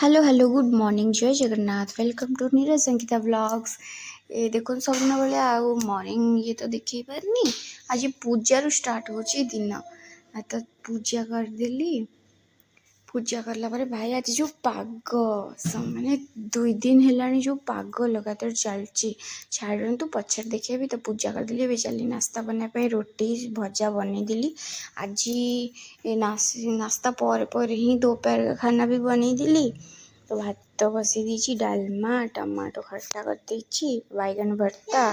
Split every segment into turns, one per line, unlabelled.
Hello hello good morning जय Jagannath welcome to Neeraj Sangeeta vlogs. ए देखो सबदिन भाई आउ मॉर्निंग ये तो देखी पारनी। आज पूजा रु स्टार्ट होची दिन तो पूजा करदेली। पूजा करला पर भाई आज जो पाग माने 2 दिन है जो पाग लगातार चलची छाड़ू पछाड़ देखिए भी तो पूजा करदेली। भी चली नास्ता बनाई रोटी भजा बनईदेली। आज नास्ता पर ही दोपहर खाना भी बनईदेली। तो भात बसई दी डालमा टमाटो खट्टा कर बैगन भर्ता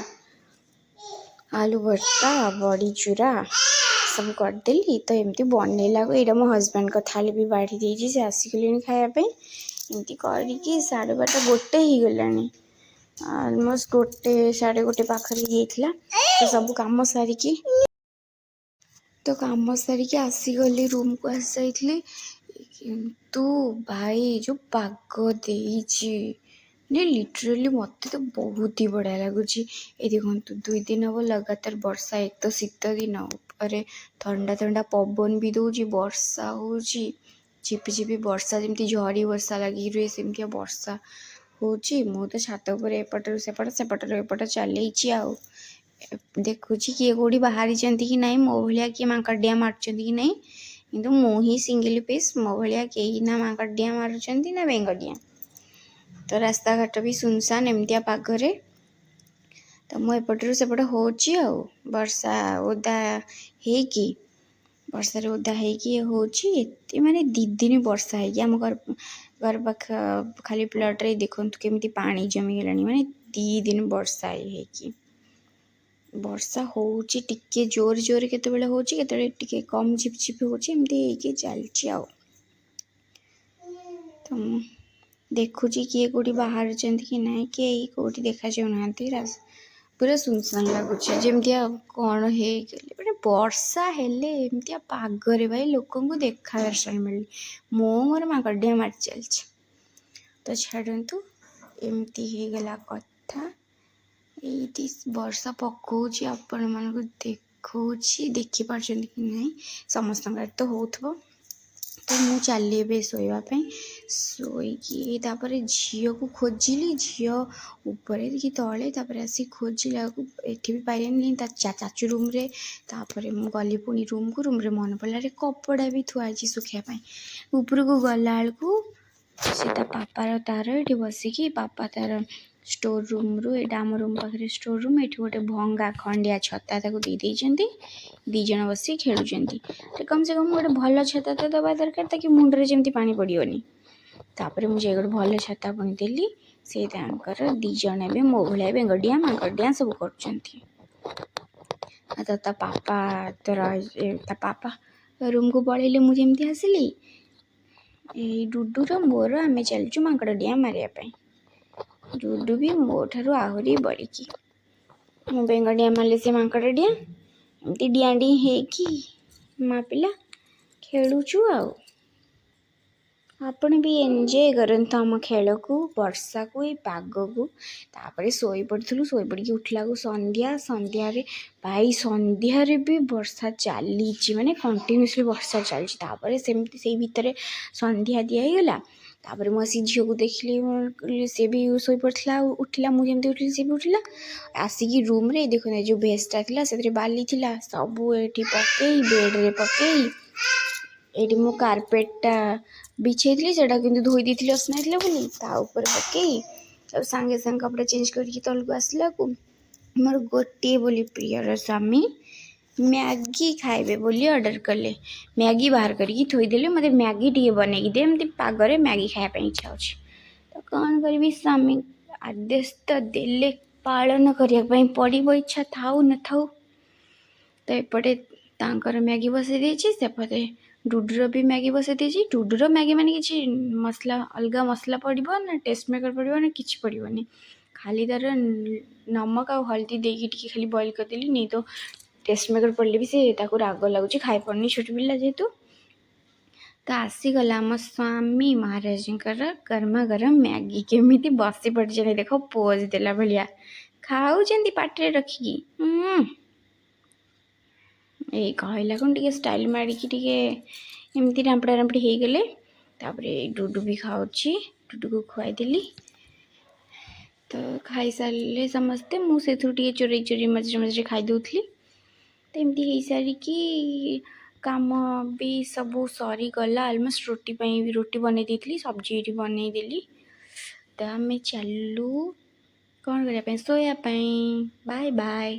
आलू भर्ता बड़ी चूरा सब करदेली। तो एमती बनैला यहाँ मो हजबैंड का थाली भी बाढ़ी देती से आसिकले खायापी एमती करके 12:30 गोटे ही गलानी। अलमोस्ट गोटे 1:30 पाखरी जाइथिला। तो सब काम सारिकी आसीगली रूम को आसी जाइथिली। किंतु भाई जो पाग देइछि ने लिटरली मत तो बहुत ही बढ़िया लगुच। ये देखो 2 दिन हम लगातार वर्षा एक तो शीत दिन उपर ठंडा ठंडा पवन भी दौर वर्षा हो झिपिझिपि वर्षा जमी झड़ी वर्षा लगी रहे सेमती वर्षा हो। मु तो छात उपर एपटर सेपट सेपटर एपट चलई देखुची किए कौटी बाहरी कि ना मो भाया किए मांकड़िया मार्च कि ना किंतु मु ही सिंगल पीस मो भाया कहीं ना मांकड़िया मारुंच ना बेंगडिया। तो रास्ता घाट भी सुनसान एमतिया पागरे तो मु एपटर सेपट होची वर्षा ओदा हेकी वर्षा ओदा हेकी होची। एते माने 2 दिन वर्षा है आम घर पाख खाली प्लॉट रे देखो केमती पानी जमी गलानी। माने 2 दिन वर्षा है कि वर्षा होची टिके जोर जोर केतेबेले होची केतेबेले टिके कम झिपझिप होची एमती हेकी चलची आ। तो देखुची किए कौटी बाहर कि ना किए कौटी देखा जाऊना पूरा सुनसान लगुच जमती कौन हो वर्षा हेले एमती पागरे भाई लोक देखा दर्शन मिली मो मोर मांकड़िया मार चलची। तो छाड़ू एमती गला कथा ये वर्षा पकाउची आपण मानक देखौची देखी पार्छन कि नहीं समस्त तो होथबो। तो मु चली शोवाई शोईकी झील को खोजिली झील ऊपर कि तले आसी खोजिला एठी भी पाइलानी चाचू रूम रे। तापर मु गली पुणी रूम को रूम रे मन पड़ा कपड़ा भी थुआई सुखापी ऊपर को गला बेलू से पापार तार ये बसिकी पापा तार स्टोर रूम रु एटा आम रूम पाखे स्टोर रूम ये गोटे भंगा खंडिया छता दे दी जन बस खेलुंट। कम से कम गोटे भल छता तो दबा दरकार ताकि मुंडरे जमी पानी पड़ोनी। तापर मुझे गोटे भल छता बुणीदेली से 2 जन ए मो भाया बेंगडिया मांकडिया सब कर पापा तो पापा रूम को पलैले मुझे आसिली डुडूर मोर आम चलचु मांकड़िया मारे डुडू भी मो ठारू आहरी बड़िकी मु बेंगडिया मारे से मांकड़िया एमती डिया डी हेकी माँ पिला खेलुचु आपण भी एंजॉय करंतु आम खेल को वर्षा को ये पाग को। तापर शोई पड़ू शोई पड़ी उठला को संध्या संध्या भाई संध्या भी वर्षा चली माने कंटिन्यूअसली वर्षा चलती। सेमती से भितर संध्या दिगला तापर मुझे झील को देखिली सी भी शोई पड़ा उठला मुझे उठली सी भी उठला आसिकी रूम रे देखो जो भेस्टा थी से बाली थी सब ये पकई बेड्रे पकई ये मो कार्पेटा बिछे थी से धोई दी असना थी बोली ताऊपर पकई सांगे सांगे कपड़ा चेंज करके तल को आसला को मोर गोटे बोली प्रियर स्वामी मैगी खाइबे बोली ऑर्डर कले मैगी बाहर करके थोईदेले मत मैगी टी बनई दे एमती पागरे मैगी खायापी इच्छा होची। तो कौन करी स्वामी आदेश तो देले पालन करने पड़ो इच्छा थाऊ न थाऊ। तो एपटे तांकर मैगी बसई देछि सेपटे डुडुर भी मैगी बसई देछि। डुडुर मैगी माने किछि मसला अलग मसला पड़ो ना टेस्ट मेकर पड़ो ना कि पड़ोनी खाली तार नमक आ हल्दी देकी खाली बॉइल करदेली नहीं तो टेस्ट मेकर पड़े भी से राग लगुच खाई पारनी छोट पिला जेहेतु। तो आसीगला आम स्वामी महाराज गरमा गरम मैगी केमी बसी पड़े देख पोज देला भाया खाऊँ पाटे रखिकी ये कहला कौन टे स्टाइल मारिकी एमती रांपड़ा रांपड़ी हो गले। तापर डुडू भी खाऊँ ଟୁଟୁକୁ ଖୁଆଇଦେଲି। ତ ଖାଇସାରିଲେ ସମସ୍ତେ, ମୁଁ ସେଥିରୁ ଟିକେ ଚୋରେଇ ଚୋରେଇ ମଝିରେ ମଝିରେ ଖାଇଦେଉଥିଲି। ତ ଏମିତି ହେଇସାରିକି କାମ ବି ସବୁ ସରିଗଲା ଅଲମୋଷ୍ଟ। ରୁଟି ପାଇଁ ବି ରୁଟି ବନେଇ ଦେଇଥିଲି, ସବଜି ଏଠି ବନେଇଦେଲି। ତ ଆମେ ଚାଲୁ କ'ଣ କରିବା ପାଇଁ, ଶୋଇବା ପାଇଁ। Bye bye.